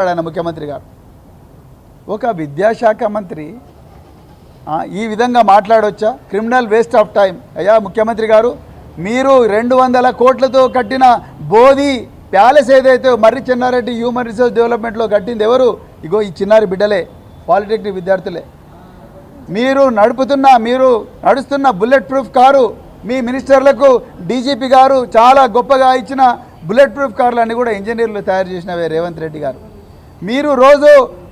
ముఖ్యమంత్రి గారు ఒక విద్యాశాఖ మంత్రి ఈ విధంగా మాట్లాడొచ్చా? Criminal waste of time. అయ్యా ముఖ్యమంత్రి గారు, మీరు 200 కోట్లతో కట్టిన బోధి ప్యాలెస్ ఏదైతే మర్రి చెన్నారెడ్డి హ్యూమన్ రిసోర్స్ డెవలప్మెంట్లో కట్టింది ఎవరు? ఇగో ఈ చిన్నారి బిడ్డలే, పాలిటెక్నిక్ విద్యార్థులే. మీరు నడుస్తున్న బుల్లెట్ ప్రూఫ్ కారు, మీ మినిస్టర్లకు డీజీపీ గారు చాలా గొప్పగా ఇచ్చిన బుల్లెట్ ప్రూఫ్ కార్లన్నీ కూడా ఇంజనీర్లు తయారు చేసినవే రేవంత్ రెడ్డి గారు. మీరు రోజు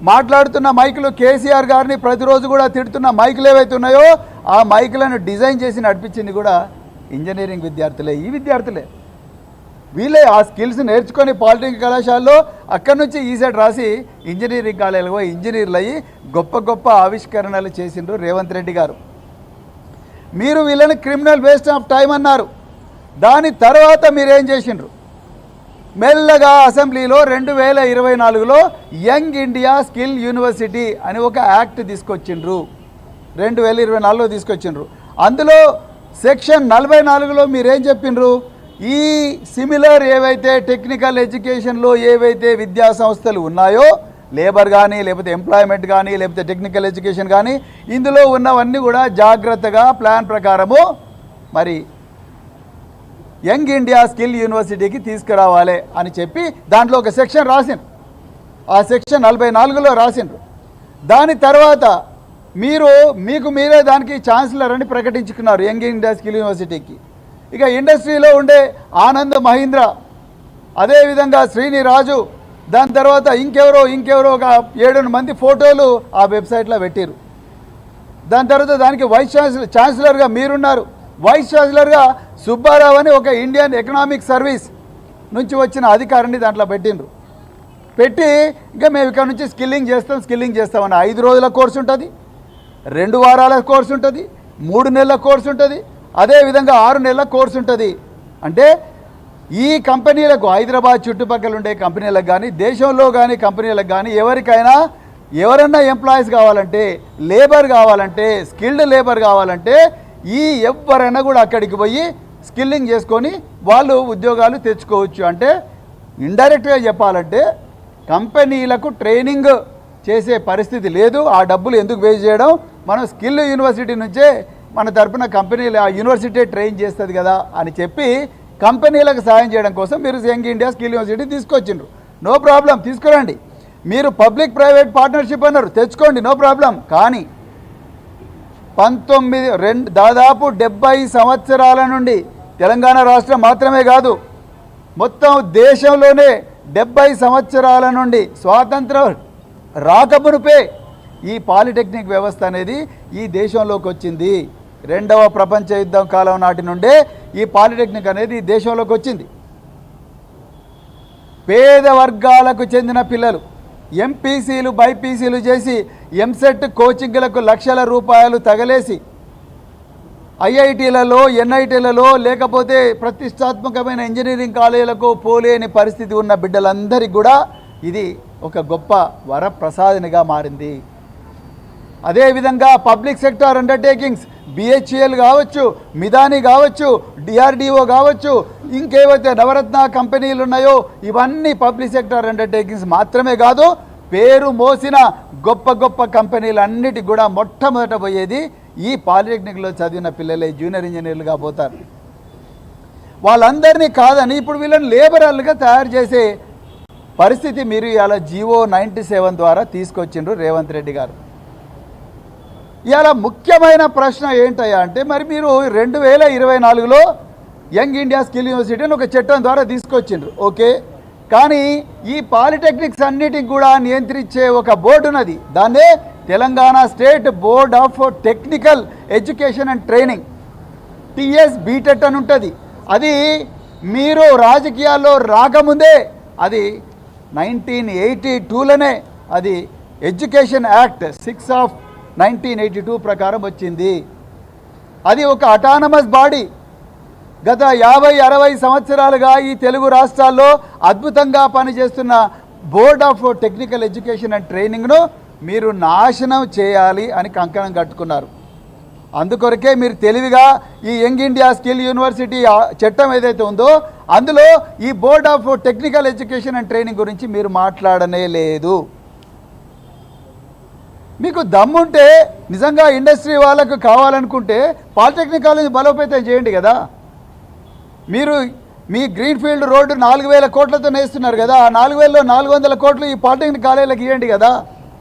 మాట్లాడుతున్న మైకులు, కేసీఆర్ గారిని ప్రతిరోజు కూడా తిడుతున్న మైకులు ఏవైతే ఉన్నాయో ఆ మైకులను డిజైన్ చేసి నడిపించింది కూడా ఇంజనీరింగ్ విద్యార్థులే. ఈ విద్యార్థులే వీళ్ళే ఆ స్కిల్స్ నేర్చుకొని పాలిటెక్నిక్ కళాశాలలో అక్కడి నుంచి ఈసెట్ రాసి ఇంజనీరింగ్ కాలేజీలో ఇంజనీర్లు అయ్యి గొప్ప గొప్ప ఆవిష్కరణలు చేసిండ్రు రేవంత్ రెడ్డి గారు. మీరు వీళ్ళని క్రిమినల్ వేస్ట్ ఆఫ్ టైం అన్నారు. దాని తర్వాత మీరేం చేసిండ్రు? మెల్లగా అసెంబ్లీలో 2024లో యంగ్ ఇండియా స్కిల్ యూనివర్సిటీ అని ఒక యాక్ట్ తీసుకొచ్చిండ్రు. 2024లో తీసుకొచ్చిండ్రు. అందులో సెక్షన్ 44లో మీరేం చెప్పిండ్రు? ఈ సిమిలర్ ఏవైతే టెక్నికల్ ఎడ్యుకేషన్లో ఏవైతే విద్యా సంస్థలు ఉన్నాయో, లేబర్ కానీ లేకపోతే ఎంప్లాయ్మెంట్ కానీ లేకపోతే టెక్నికల్ ఎడ్యుకేషన్ కానీ, ఇందులో ఉన్నవన్నీ కూడా జాగ్రత్తగా ప్లాన్ ప్రకారము మరి యంగ్ ఇండియా స్కిల్ యూనివర్సిటీకి తీసుకురావాలి అని చెప్పి దాంట్లో ఒక సెక్షన్ రాసిండ్రు. ఆ సెక్షన్ 44లో రాసిండ్రు. దాని తర్వాత మీకు మీరే దానికి ఛాన్సలర్ అని ప్రకటించుకున్నారు యంగ్ ఇండియా స్కిల్ యూనివర్సిటీకి. ఇక ఇండస్ట్రీలో ఉండే ఆనంద్ మహీంద్ర, అదేవిధంగా శ్రీనిరాజు, దాని తర్వాత ఇంకెవరో ఒక 7 మంది ఫోటోలు ఆ వెబ్సైట్లో పెట్టారు. దాని తర్వాత దానికి వైస్ ఛాన్సలర్గా మీరున్నారు. వైస్ ఛాన్సలర్గా సుబ్బారావు అని ఒక ఇండియన్ ఎకనామిక్ సర్వీస్ నుంచి వచ్చిన అధికారిని దాంట్లో పెట్టి ఇంకా మేము ఇక్కడ నుంచి స్కిల్లింగ్ చేస్తామని 5 రోజుల కోర్సు ఉంటుంది, 2 వారాల కోర్సు ఉంటుంది, 3 నెలల కోర్సు ఉంటుంది, అదేవిధంగా 6 నెలల కోర్సు ఉంటుంది. అంటే ఈ కంపెనీలకు, హైదరాబాద్ చుట్టుపక్కల ఉండే కంపెనీలకు కానీ దేశంలో కానీ కంపెనీలకు కానీ ఎవరన్నా ఎంప్లాయీస్ కావాలంటే, లేబర్ కావాలంటే, స్కిల్డ్ లేబర్ కావాలంటే ఎవరైనా కూడా అక్కడికి పోయి స్కిల్లింగ్ చేసుకొని వాళ్ళు ఉద్యోగాలు తెచ్చుకోవచ్చు. అంటే ఇండైరెక్ట్గా చెప్పాలంటే కంపెనీలకు ట్రైనింగ్ చేసే పరిస్థితి లేదు. ఆ డబ్బులు ఎందుకు వేస్ట్ చేయడం? మనం స్కిల్ యూనివర్సిటీ నుంచే మన తరపున కంపెనీలు, ఆ యూనివర్సిటీ ట్రైన్ చేస్తుంది కదా అని చెప్పి కంపెనీలకు సాయం చేయడం కోసం మీరు యంగ్ ఇండియా స్కిల్ యూనివర్సిటీ తీసుకొచ్చిండ్రు. నో ప్రాబ్లం, తీసుకురండి. మీరు పబ్లిక్ ప్రైవేట్ పార్ట్నర్షిప్ అన్నారు, తెచ్చుకోండి, నో ప్రాబ్లం. కానీ దాదాపు 70 సంవత్సరాల నుండి తెలంగాణ రాష్ట్రం మాత్రమే కాదు, మొత్తం దేశంలోనే 70 సంవత్సరాల నుండి స్వాతంత్రం రాకమునుపే ఈ పాలిటెక్నిక్ వ్యవస్థ అనేది ఈ దేశంలోకి వచ్చింది. 2వ ప్రపంచ యుద్ధం కాలం నాటి నుండే ఈ పాలిటెక్నిక్ అనేది ఈ దేశంలోకి వచ్చింది. పేద వర్గాలకు చెందిన పిల్లలు ఎంపీసీలు, బైపీసీలు చేసి ఎంసెట్ కోచింగ్లకు లక్షల రూపాయలు తగలేసి ఐఐటీలలో, ఎన్ఐటీలలో లేకపోతే ప్రతిష్టాత్మకమైన ఇంజనీరింగ్ కాలేజీలకు పోలేని పరిస్థితి ఉన్న బిడ్డలందరికీ కూడా ఇది ఒక గొప్ప వరప్రసాదనిగా మారింది. అదేవిధంగా పబ్లిక్ సెక్టార్ అండర్టేకింగ్స్, బిహెచ్ఎల్ కావచ్చు, మిదాని కావచ్చు, డిఆర్డిఓ కావచ్చు, ఇంకేవైతే నవరత్న కంపెనీలు ఉన్నాయో ఇవన్నీ పబ్లిక్ సెక్టార్ అండర్టేకింగ్స్ మాత్రమే కాదు, పేరు మోసిన గొప్ప గొప్ప కంపెనీలన్నిటికి కూడా మొట్టమొదట పోయేది ఈ పాలిటెక్నిక్లో చదివిన పిల్లలే జూనియర్ ఇంజనీర్లుగా పోతారు. వాళ్ళందరినీ కాదని ఇప్పుడు వీళ్ళని లేబరర్లుగా తయారు చేసే పరిస్థితి మీరు ఇవాళ జీవో 97 ద్వారా తీసుకొచ్చిండ్రు రేవంత్ రెడ్డి గారు. ఇవాళ ముఖ్యమైన ప్రశ్న ఏంటయ్యా అంటే, మరి మీరు 2024లో యంగ్ ఇండియా స్కిల్ యూనివర్సిటీని ఒక చట్టం ద్వారా తీసుకొచ్చిండ్రు, ఓకే. కానీ ఈ పాలిటెక్నిక్స్ అన్నిటికి కూడా నియంత్రించే ఒక బోర్డు ఉన్నది. దాన్నే Telangana state board of technical education and training, TSBTET అని ఉంటుంది. అది మీరు రాజకీయాల్లో రాకముందే అది 1982లోనే అది ఎడ్యుకేషన్ యాక్ట్ 6 ఆఫ్ 1982 ప్రకారం వచ్చింది. అది ఒక అటానమస్ బాడీ. గత 50-60 సంవత్సరాలుగా ఈ తెలుగు రాష్ట్రాల్లో అద్భుతంగా పనిచేస్తున్న board of technical education and ట్రైనింగ్ను మీరు నాశనం చేయాలి అని కంకణం కట్టుకున్నారు. అందుకొరకే మీరు తెలివిగా ఈ యంగ్ ఇండియా స్కిల్ యూనివర్సిటీ చట్టం ఏదైతే ఉందో అందులో ఈ board of technical education and training గురించి మీరు మాట్లాడనే లేదు. మీకు దమ్ముంటే నిజంగా ఇండస్ట్రీ వాళ్ళకు కావాలనుకుంటే పాలిటెక్నిక్ కాలేజ్ బలోపేతం చేయండి కదా. మీరు మీ గ్రీన్ఫీల్డ్ రోడ్డు 4,000 కోట్లతో నేస్తున్నారు కదా, ఆ 4,000లో 400 కోట్లు ఈ పాలిటెక్నిక్ కాలేజీలకు ఇవ్వండి కదా,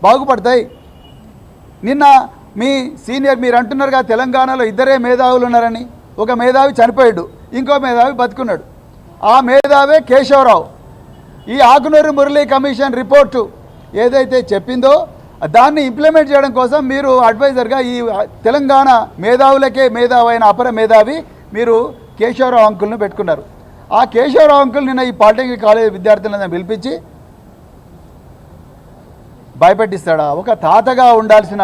బాగుపడతాయి. నిన్న మీ సీనియర్ మీరు అంటున్నారుగా తెలంగాణలో 2 మేధావులు ఉన్నారని. ఒక మేధావి చనిపోయాడు, ఇంకో మేధావి బతుకున్నాడు. ఆ మేధావే కేశవరావు. ఈ ఆకునూరు మురళీ కమిషన్ రిపోర్టు ఏదైతే చెప్పిందో దాన్ని ఇంప్లిమెంట్ చేయడం కోసం మీరు అడ్వైజర్గా ఈ తెలంగాణ మేధావులకే మేధావైన అపర మేధావి మీరు కేశవరావు అంకుల్ని పెట్టుకున్నారు. ఆ కేశవరావు అంకుల్ నిన్న ఈ పాలిటెక్నిక్ కాలేజ్ విద్యార్థులను పిలిపించి భయపెట్టిస్తాడా? ఒక తాతగా ఉండాల్సిన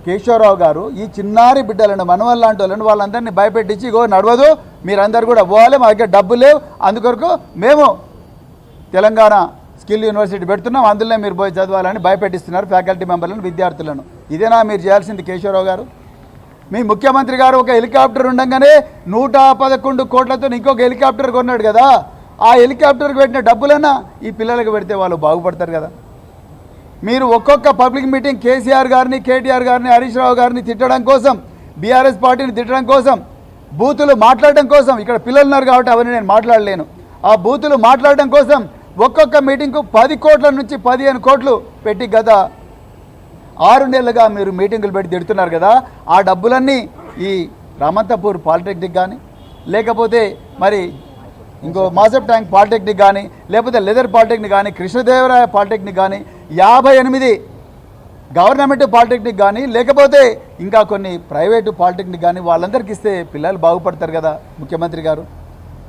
కేశవరావు గారు ఈ చిన్నారి బిడ్డలను మనవల్ లాంటి వాళ్ళని వాళ్ళందరినీ భయపెట్టించి ఇగో నడవదు, మీరందరూ కూడా పోవాలి, మా దగ్గర డబ్బులు లేవు, అందుకొరకు మేము తెలంగాణ స్కిల్ యూనివర్సిటీ పెడుతున్నాం, అందులోనే మీరు పోయి చదవాలని భయపెట్టిస్తున్నారు ఫ్యాకల్టీ మెంబర్లను, విద్యార్థులను. ఇదేనా మీరు చేయాల్సింది కేశవరావు గారు? మీ ముఖ్యమంత్రి గారు ఒక హెలికాప్టర్ ఉండగానే 111 కోట్లతో ఇంకొక హెలికాప్టర్ కొన్నాడు కదా, ఆ హెలికాప్టర్కి పెట్టిన డబ్బులన్నా ఈ పిల్లలకు పెడితే వాళ్ళు బాగుపడతారు కదా. మీరు ఒక్కొక్క పబ్లిక్ మీటింగ్ కేసీఆర్ గారిని, కేటీఆర్ గారిని, హరీష్ రావు గారిని తిట్టడం కోసం, బీఆర్ఎస్ పార్టీని తిట్టడం కోసం, బూతులు మాట్లాడడం కోసం, ఇక్కడ పిల్లలు ఉన్నారు కాబట్టి అవన్నీ నేను మాట్లాడలేను, ఆ బూతులు మాట్లాడడం కోసం ఒక్కొక్క మీటింగ్కు 10 కోట్ల నుంచి 15 కోట్లు పెట్టి గత 6 నెలలుగా మీరు మీటింగులు పెట్టి తిడుతున్నారు కదా. ఆ డబ్బులన్నీ ఈ రామంతపూర్ పాలిటెక్నిక్ కానీ, లేకపోతే మరి ఇంకో మాసప్ ట్యాంక్ పాలిటెక్నిక్ కానీ, లేకపోతే లెదర్ పాలిటెక్నిక్ కానీ, కృష్ణదేవరాయ పాలిటెక్నిక్ కానీ, 58 గవర్నమెంట్ పాలిటెక్నిక్ కానీ, లేకపోతే ఇంకా కొన్ని ప్రైవేటు పాలిటెక్నిక్ కానీ వాళ్ళందరికీ ఇస్తే పిల్లలు బాగుపడతారు కదా ముఖ్యమంత్రి గారు.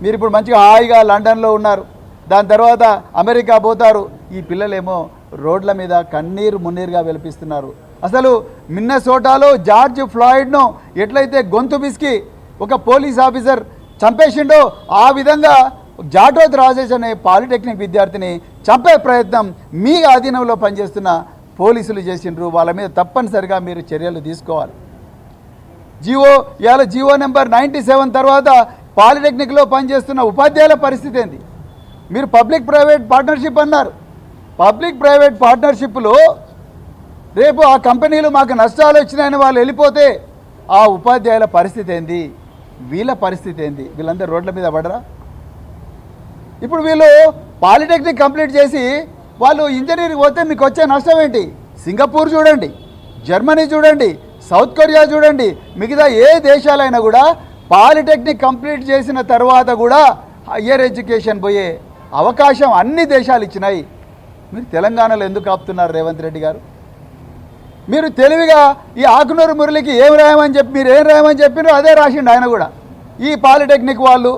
మీరు ఇప్పుడు మంచిగా హాయిగా లండన్లో ఉన్నారు, దాని తర్వాత అమెరికా పోతారు, ఈ పిల్లలేమో రోడ్ల మీద కన్నీరు మున్నీరుగా వెలిపిస్తున్నారు. అసలు మిన్నసోటాలో జార్జ్ ఫ్లాయిడ్ను ఎట్లయితే గొంతు బిస్కి ఒక పోలీస్ ఆఫీసర్ చంపేసిండో ఆ విధంగా జాటోత్ రాజేష్ అనే పాలిటెక్నిక్ విద్యార్థిని చంపే ప్రయత్నం మీ ఆధీనంలో పనిచేస్తున్న పోలీసులు చేసిండ్రు. వాళ్ళ మీద తప్పనిసరిగా మీరు చర్యలు తీసుకోవాలి. జీవో నెంబర్ 97 తర్వాత పాలిటెక్నిక్లో పనిచేస్తున్న ఉపాధ్యాయుల పరిస్థితి ఏంది? మీరు పబ్లిక్ ప్రైవేట్ పార్ట్నర్షిప్ అన్నారు. పబ్లిక్ ప్రైవేట్ పార్ట్నర్షిప్లో రేపు ఆ కంపెనీలు మాకు నష్టాలు వచ్చినాయని వాళ్ళు వెళ్ళిపోతే ఆ ఉపాధ్యాయుల పరిస్థితి ఏంది? వీళ్ళ పరిస్థితి ఏంది? వీళ్ళందరూ రోడ్ల మీద పడరా? ఇప్పుడు వీళ్ళు పాలిటెక్నిక్ కంప్లీట్ చేసి వాళ్ళు ఇంజనీరింగ్ పోతే మీకు వచ్చే నష్టం ఏంటి? సింగపూర్ చూడండి, జర్మనీ చూడండి, సౌత్ కొరియా చూడండి, మిగతా ఏ దేశాలైనా కూడా పాలిటెక్నిక్ కంప్లీట్ చేసిన తర్వాత కూడా హయ్యర్ ఎడ్యుకేషన్ పోయే అవకాశం అన్ని దేశాలు ఇచ్చినాయి. మీరు తెలంగాణలో ఎందుకు ఆపుతున్నారు రేవంత్ రెడ్డి గారు? మీరు తెలివిగా ఈ ఆకునూరు మురళికి ఏం రాయమని చెప్పి మీరు ఏం రాయమని చెప్పినారో అదే రాసిండు ఆయన కూడా. ఈ పాలిటెక్నిక్ వాళ్ళు